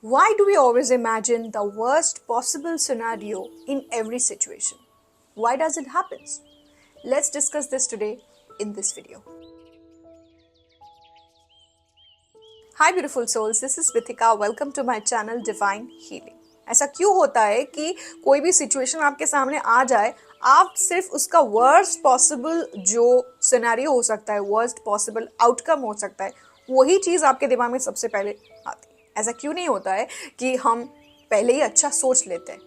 Why do we always imagine the worst possible scenario in every situation? Why does it happen? Let's discuss this today in this video. Hi beautiful souls, this is Vithika. Welcome to my channel Divine Healing. ऐसा क्यों होता है कि कोई भी situation आपके सामने आ जाए, आप सिर्फ उसका वर्स्ट पॉसिबल जो सिनेरियो हो सकता है, वर्स्ट पॉसिबल आउटकम हो सकता है, वही चीज़ आपके दिमाग में सबसे पहले आती है। ऐसा क्यों नहीं होता है कि हम पहले ही अच्छा सोच लेते हैं?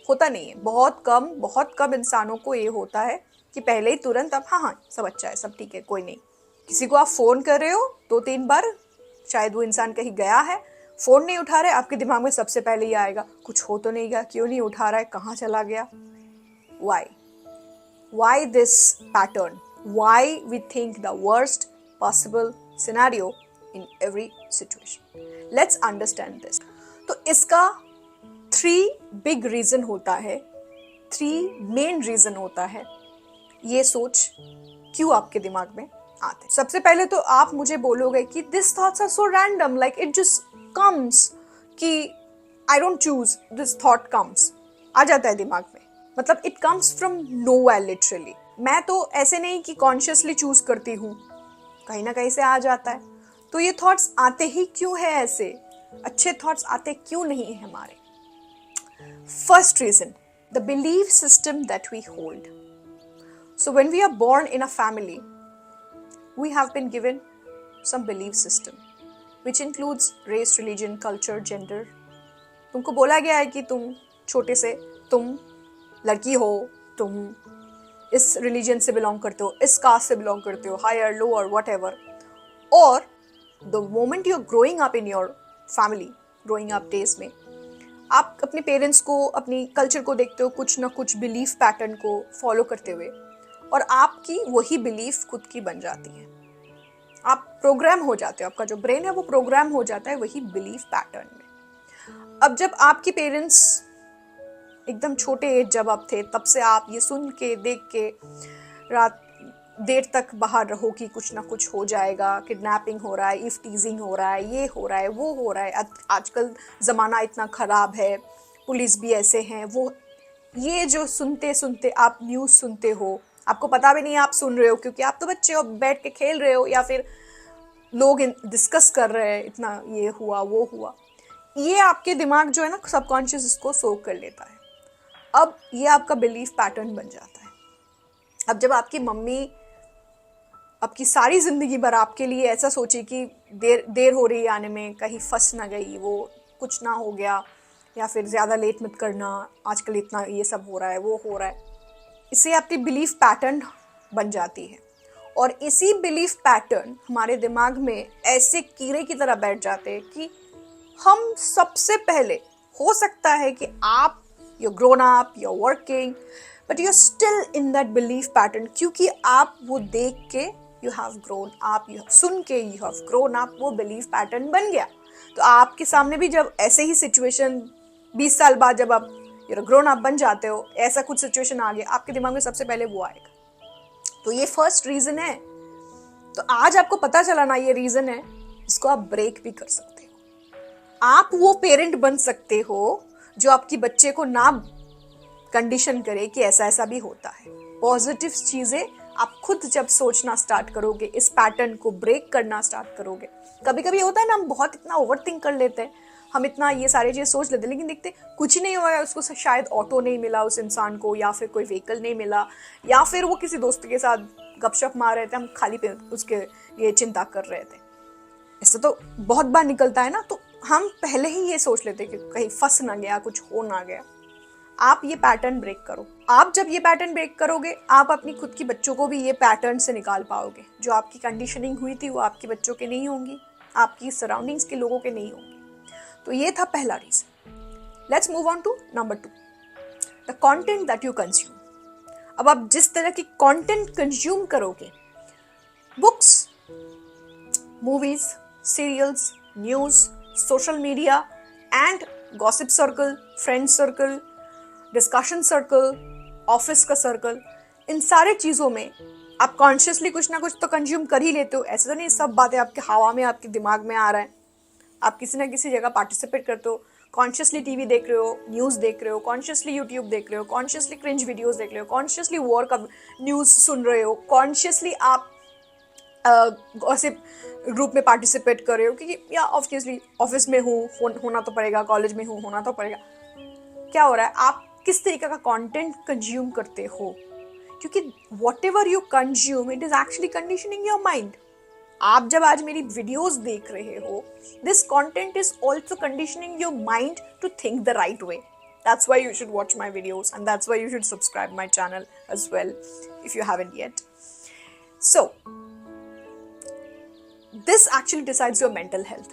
होता नहीं है। बहुत कम इंसानों को ये होता है कि पहले ही तुरंत अब हाँ सब अच्छा है, सब ठीक है, कोई नहीं। किसी को आप फ़ोन कर रहे हो 2-3 बार, शायद वो इंसान कहीं गया है, फ़ोन नहीं उठा रहे, आपके दिमाग में सबसे पहले ही आएगा कुछ हो तो नहीं गया, क्यों नहीं उठा रहा है, कहाँ चला गया। Why this pattern? Why we think the worst possible scenario in every situation? Let's understand this. तो इसका 3 big reason होता है, 3 main reason होता है ये सोच क्यों आपके दिमाग में आते हैं। सबसे पहले तो आप मुझे बोलोगे कि this thoughts are so random, like it just comes, कि I don't choose, this thought comes, आ जाता है दिमाग में, मतलब it comes from nowhere literally. मैं तो ऐसे नहीं कि कॉन्शियसली चूज करती हूँ, कहीं ना कहीं से आ जाता है। तो ये थॉट्स आते ही क्यों है ऐसे? अच्छे थॉट्स आते क्यों नहीं है हमारे? First reason, the belief system that we hold. So when we are born in a family, we have been given some belief system, which includes race, religion, culture, gender. तुमको बोला गया है कि तुम छोटे से, तुम लड़की हो, तुम इस रिलीजन से बिलोंग करते हो, इस कास्ट से बिलोंग करते हो, हायर, लोअर, वट एवर. और the moment you are growing up in your family, growing up days में, आप अपने पेरेंट्स को, अपनी कल्चर को देखते हो कुछ ना कुछ बिलीफ पैटर्न को फॉलो करते हुए, और आपकी वही बिलीफ खुद की बन जाती है। आप प्रोग्राम हो जाते हो, आपका जो ब्रेन है वो प्रोग्राम हो जाता है वही बिलीफ पैटर्न में। अब जब आपके पेरेंट्स एकदम छोटे एज जब आप थे, तब से आप ये सुन के, देख के, रात देर तक बाहर रहो कि कुछ ना कुछ हो जाएगा, किडनैपिंग हो रहा है, इफ टीजिंग हो रहा है, ये हो रहा है, वो हो रहा है, आजकल ज़माना इतना ख़राब है, पुलिस भी ऐसे हैं, वो ये जो सुनते सुनते आप न्यूज़ सुनते हो, आपको पता भी नहीं आप सुन रहे हो, क्योंकि आप तो बच्चे हो, बैठ के खेल रहे हो, या फिर लोग डिस्कस कर रहे हैं, इतना ये हुआ वो हुआ, ये आपके दिमाग जो है ना सबकॉन्शियस इसको सोक कर लेता है। अब ये आपका बिलीफ पैटर्न बन जाता है। अब जब आपकी मम्मी आपकी सारी ज़िंदगी भर आपके लिए ऐसा सोची कि देर हो रही है आने में, कहीं फंस ना गई, वो कुछ ना हो गया, या फिर ज़्यादा लेट मत करना, आजकल इतना ये सब हो रहा है, वो हो रहा है, इससे आपकी बिलीफ पैटर्न बन जाती है। और इसी बिलीफ पैटर्न हमारे दिमाग में ऐसे कीड़े की तरह बैठ जाते हैं कि हम सबसे पहले, हो सकता है कि आप you grown up, you working, but you still in that belief pattern, क्योंकि आप वो देख के you have grown up, you सुन के यू हैव ग्रोन अप, वो बिलीफ पैटर्न बन गया। तो आपके सामने भी जब ऐसे ही सिचुएशन 20 साल बाद जब आप ग्रोन अप बन जाते हो, ऐसा कुछ सिचुएशन आ गया, आपके दिमाग में सबसे पहले वो आएगा। तो ये फर्स्ट रीजन है। तो आज आपको पता चला ना, ये रीजन है, इसको आप ब्रेक भी कर सकते हो। आप वो पेरेंट बन सकते हो जो आपकी बच्चे को ना कंडीशन करे कि ऐसा ऐसा भी होता है। पॉजिटिव चीजें आप खुद जब सोचना स्टार्ट करोगे, इस पैटर्न को ब्रेक करना स्टार्ट करोगे। कभी कभी होता है ना, हम बहुत इतना ओवरथिंक कर लेते हैं, हम इतना ये सारी चीज़ सोच लेते हैं, लेकिन देखते कुछ नहीं हुआ है, उसको शायद ऑटो नहीं मिला उस इंसान को, या फिर कोई व्हीकल नहीं मिला, या फिर वो किसी दोस्त के साथ गपशप मार रहे थे, हम खाली पे उसके लिए चिंता कर रहे थे। ऐसा तो बहुत बार निकलता है ना। तो हम पहले ही ये सोच लेते कि कहीं फंस ना गया, कुछ हो ना गया। आप ये पैटर्न ब्रेक करो। आप जब ये पैटर्न ब्रेक करोगे, आप अपनी खुद की बच्चों को भी ये पैटर्न से निकाल पाओगे। जो आपकी कंडीशनिंग हुई थी वो आपके बच्चों के नहीं होंगी, आपकी सराउंडिंग्स के लोगों के नहीं होंगी। तो ये था पहला reason. Let's move on to number 2, the content that you consume. अब आप जिस तरह की कंटेंट कंज्यूम करोगे, books, movies, serials, news, social media and gossip circle, friend circle, discussion circle, office का सर्कल, इन सारे चीज़ों में आप कॉन्शियसली कुछ ना कुछ तो कंज्यूम कर ही लेते हो। ऐसे तो नहीं सब बातें आपके हवा में, आपके दिमाग में आ रहा है। आप किसी ना किसी जगह पार्टिसिपेट करते हो, कॉन्शियसली टीवी देख रहे हो, न्यूज़ देख रहे हो, कॉन्शियसली यूट्यूब देख रहे हो, कॉन्शियसली क्रिंज वीडियोस देख रहे हो, कॉन्शियसली वॉर का न्यूज़ सुन रहे हो, कॉन्शियसली आप गॉसिप ग्रुप में पार्टिसिपेट कर रहे हो, क्योंकि या ऑब्वियसली ऑफिस में होना तो पड़ेगा, कॉलेज में होना तो पड़ेगा। क्या हो रहा है, आप किस तरीके का कंटेंट कंज्यूम करते हो, क्योंकि whatever you consume it is actually conditioning your mind. आप जब आज मेरी वीडियोस देख रहे हो, this content is also conditioning your mind to think the right way. That's why you should watch my videos, and that's why you should subscribe my channel as well if you haven't yet. So this actually decides your mental health.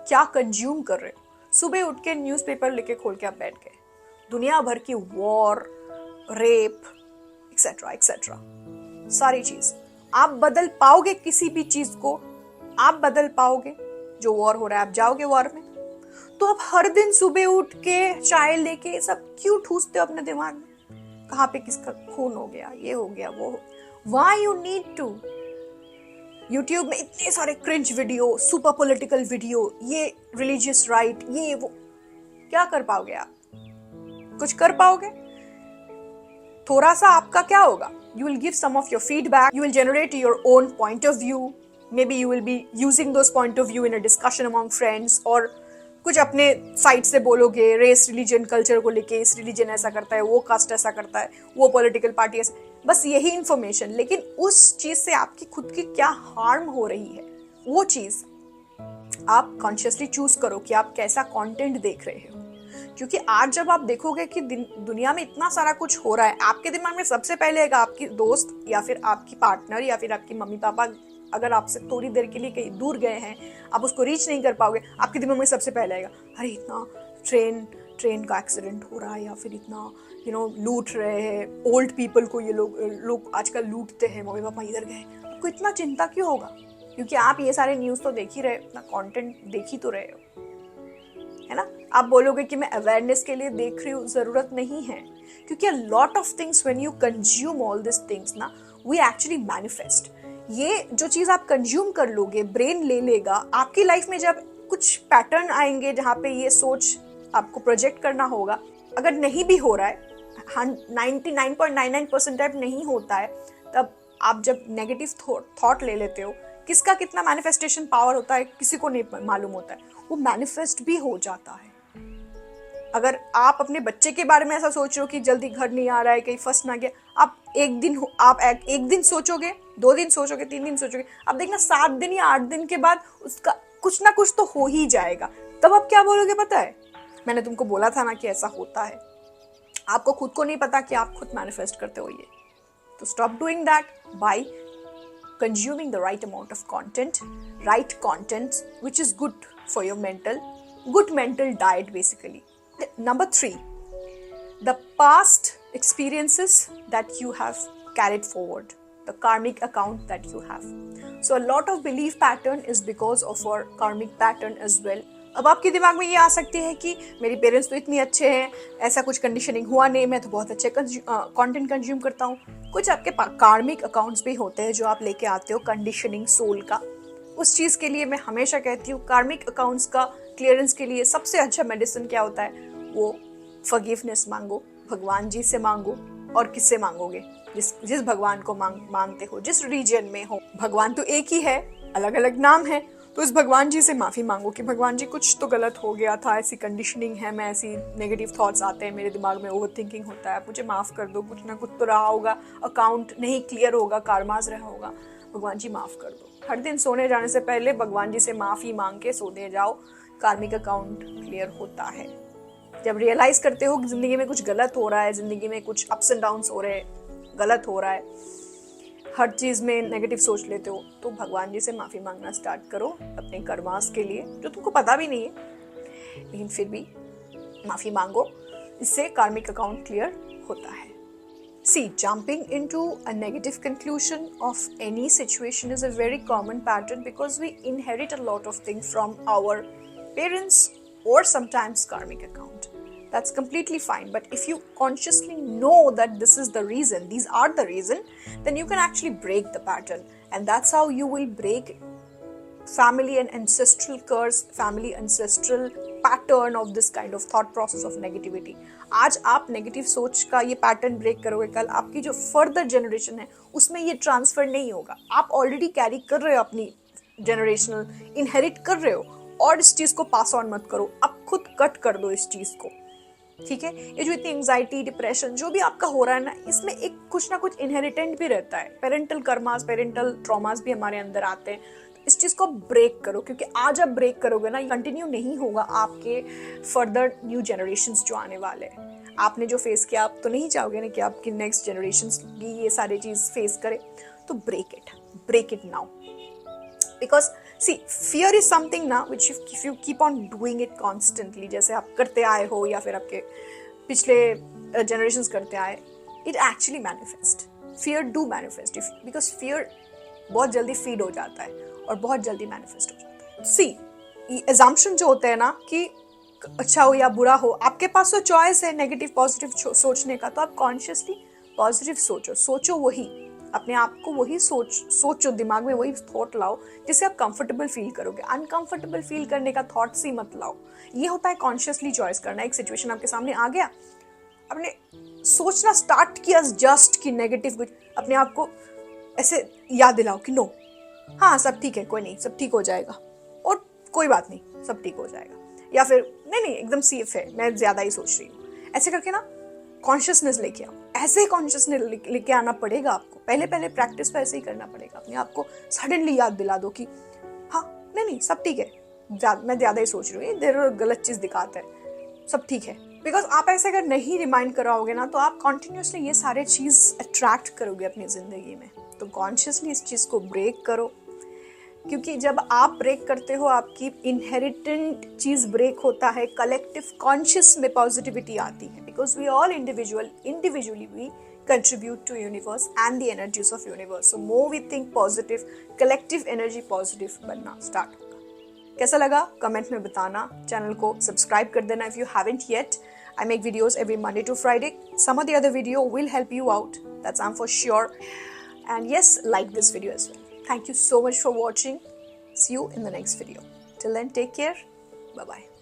क्या consume कर रहे हो? सुबह उठ के newspaper लेके खोल के आप बैठ गए, दुनिया भर की वॉर, रेप, एक्सेट्रा एक्सेट्रा, सारी चीज। आप बदल पाओगे किसी भी चीज को? आप बदल पाओगे? जो वॉर हो रहा है, आप जाओगे वॉर में? तो आप हर दिन सुबह उठ के चाय लेके सब क्यों ठूसते हो अपने दिमाग में? कहाँ पे किसका खून हो गया, ये हो गया, वो हो। Why you need to? YouTube में इतने सारे cringe video, super political video, ये रिलीजियस राइट, ये वो, क्या कर पाओगे आप? कुछ कर पाओगे? थोड़ा सा आपका क्या होगा? You will give some of your feedback, you will generate your own point of view, maybe you will be using those point of view in a discussion among friends, और कुछ अपने साइड से बोलोगे, रेस, रिलीजन, कल्चर को लेके, इस religion ऐसा करता है, वो कास्ट ऐसा करता है, वो पॉलिटिकल पार्टी ऐसा, बस यही इन्फॉर्मेशन। लेकिन उस चीज से आपकी खुद की क्या हार्म हो रही है, वो चीज आप कॉन्शियसली चूज करो कि आप कैसा कंटेंट देख रहे हो। क्योंकि आज जब आप देखोगे कि दुनिया में इतना सारा कुछ हो रहा है, आपके दिमाग में सबसे पहले आएगा आपकी दोस्त या फिर आपकी पार्टनर या फिर आपकी मम्मी पापा। अगर आपसे थोड़ी देर के लिए कहीं दूर गए हैं, आप उसको रीच नहीं कर पाओगे, आपके दिमाग में सबसे पहले आएगा, अरे इतना ट्रेन का एक्सीडेंट हो रहा है, या फिर इतना लूट रहे हैं ओल्ड पीपल को, ये लोग आजकल लूटते हैं, मम्मी पापा इधर गए। आपको इतना चिंता क्यों होगा? क्योंकि आप ये सारे न्यूज़ तो देख ही रहे हो, इतना कंटेंट देख ही तो रहे हो, है ना। आप बोलोगे कि मैं अवेयरनेस के लिए देख रही हूँ, जरूरत नहीं है। क्योंकि a lot of things when you consume all this things ना, वी एक्चुअली मैनिफेस्ट। ये जो चीज आप कंज्यूम कर लोगे, ब्रेन ले लेगा। आपकी लाइफ में जब कुछ पैटर्न आएंगे जहाँ पे ये सोच आपको प्रोजेक्ट करना होगा, अगर नहीं भी हो रहा है, 99.99% टाइप नहीं होता है, तब आप जब नेगेटिव थॉट ले लेते हो, किसका कितना मैनिफेस्टेशन पावर होता है किसी को नहीं मालूम होता है, वो मैनिफेस्ट भी हो जाता है। अगर आप अपने बच्चे के बारे में ऐसा सोच रहे हो कि जल्दी घर नहीं आ रहा है, कहीं फंस ना गया, आप एक दिन सोचोगे, 2 दिन सोचोगे, 3 दिन सोचोगे, अब देखना 7 दिन या 8 दिन के बाद उसका कुछ ना कुछ तो हो ही जाएगा। तब आप क्या बोलोगे पता है? मैंने तुमको बोला था ना कि ऐसा होता है। आपको खुद को नहीं पता कि आप खुद मैनिफेस्ट करते हो ये। तो stop doing that bye consuming the right amount of content, right contents, which is good for your good mental diet basically. Number 3, the past experiences that you have carried forward, the karmic account that you have. So a lot of belief pattern is because of our karmic pattern as well. अब आपके दिमाग में ये आ सकती है कि मेरे parents तो इतने अच्छे हैं, ऐसा कुछ कंडीशनिंग हुआ नहीं, मैं तो बहुत अच्छे कंटेंट कंज्यूम करता हूँ। कुछ आपके कार्मिक अकाउंट्स भी होते हैं जो आप लेके आते हो कंडीशनिंग सोल का। उस चीज़ के लिए मैं हमेशा कहती हूँ, कार्मिक अकाउंट्स का क्लियरेंस के लिए सबसे अच्छा मेडिसिन क्या होता है? वो फॉरगिवनेस मांगो, भगवान जी से मांगो। और किससे मांगोगे? जिस भगवान को मानते हो, जिस रिलीजन में हो। भगवान तो एक ही है, अलग अलग नाम है, तो उस भगवान जी से माफ़ी मांगो कि भगवान जी कुछ तो गलत हो गया था, ऐसी कंडीशनिंग है, मैं ऐसी नेगेटिव थॉट्स आते हैं मेरे दिमाग में, ओवर थिंकिंग होता है, मुझे माफ़ कर दो, कुछ ना कुछ तो रहा होगा, अकाउंट नहीं क्लियर होगा, कार्माज रहा होगा, भगवान जी माफ़ कर दो। हर दिन सोने जाने से पहले भगवान जी से माफ़ी मांग के सोने जाओ, कार्मिक अकाउंट क्लियर होता है। जब रियलाइज़ करते हो कि ज़िंदगी में कुछ गलत हो रहा है, ज़िंदगी में कुछ अप्स एंड डाउन्स हो रहे हैं, गलत हो रहा है, हर चीज़ में नेगेटिव सोच लेते हो, तो भगवान जी से माफ़ी मांगना स्टार्ट करो अपने कर्मास के लिए, जो तुमको पता भी नहीं है, लेकिन फिर भी माफ़ी मांगो, इससे कार्मिक अकाउंट क्लियर होता है। See, jumping into a negative conclusion of any situation is a very common pattern because we inherit a lot of things from our parents or sometimes karmic account. That's completely fine. But if you consciously know that this is the reason, these are the reason, then you can actually break the pattern. And that's how you will break family and ancestral curse, family ancestral pattern of this kind of thought process of negativity. आज आप negative सोच का ये pattern break करोगे, कल आपकी जो further generation है उसमें ये ट्रांसफर नहीं होगा. आप ऑलरेडी कैरी कर रहे हो अपनी जनरेशनल, इनहेरिट कर रहे हो, और इस चीज को पास ऑन मत करो. आप खुद कट कर दो इस चीज को. ठीक है, ये जो इतनी एंजाइटी, डिप्रेशन जो भी आपका हो रहा है ना, इसमें एक कुछ ना कुछ इनहेरिटेंट भी रहता है. पेरेंटल कर्मास, पेरेंटल ट्रॉमास भी हमारे अंदर आते हैं. तो इस चीज को ब्रेक करो, क्योंकि आज आप ब्रेक करोगे ना, कंटिन्यू नहीं होगा आपके फर्दर न्यू जनरेशंस जो आने वाले हैं. आपने जो फेस किया, आप तो नहीं चाहोगे ना कि आपकी नेक्स्ट जनरेशंस भी ये सारी चीज फेस करे. तो break it now. Because see, fear is something ना which if you keep on doing it constantly, जैसे आप करते आए हो या फिर आपके पिछले generations करते आए, it actually manifest. Fear do manifest because fear बहुत जल्दी feed हो जाता है और बहुत जल्दी manifest हो जाता है. See, assumption जो होते हैं ना कि अच्छा हो या बुरा हो, आपके पास तो choice है negative positive सोचने का. तो आप consciously positive सोचो वही, अपने आप को वही सोचो, दिमाग में वही थॉट लाओ जिससे आप कंफर्टेबल फील करोगे. अनकंफर्टेबल फील करने का थॉट्स ही मत लाओ. ये होता है कॉन्शियसली चॉइस करना. एक सिचुएशन आपके सामने आ गया, आपने सोचना स्टार्ट किया जस्ट कि नेगेटिव कुछ, अपने आप को ऐसे याद दिलाओ कि नो, हाँ सब ठीक है, कोई नहीं, सब ठीक हो जाएगा, और कोई बात नहीं, सब ठीक हो जाएगा. या फिर नहीं एकदम सेफ है, मैं ज्यादा ही सोच रही हूँ. ऐसे करके ना कॉन्शियसनेस लेके आओ. ऐसे कॉन्शियसनेस लेके आना पड़ेगा आपको. पहले प्रैक्टिस तो ऐसे ही करना पड़ेगा. अपने आप को सडनली याद दिला दो कि हाँ नहीं सब ठीक है, मैं ज्यादा ही सोच रही हूँ, देर गलत चीज दिखाता है, सब ठीक है. बिकॉज आप ऐसे अगर नहीं रिमाइंड कराओगे ना, तो आप कॉन्टिन्यूसली ये सारे चीज अट्रैक्ट करोगे अपनी जिंदगी में. तो कॉन्शियसली इस चीज को ब्रेक करो, क्योंकि जब आप ब्रेक करते हो, आपकी इनहेरिटेंट चीज ब्रेक होता है, कलेक्टिव कॉन्शियस में पॉजिटिविटी आती है. Because we all individually we contribute to universe and the energies of universe. So more we think positive, collective energy positive बनना start होगा. कैसा लगा कमेंट में बताना. चैनल को सब्सक्राइब कर देना if you haven't yet. I make videos every Monday to Friday. Some of the other video will help you out. That's I'm for sure. And yes, like this video as well. Thank you so much for watching. See you in the next video. Till then, take care. Bye-bye.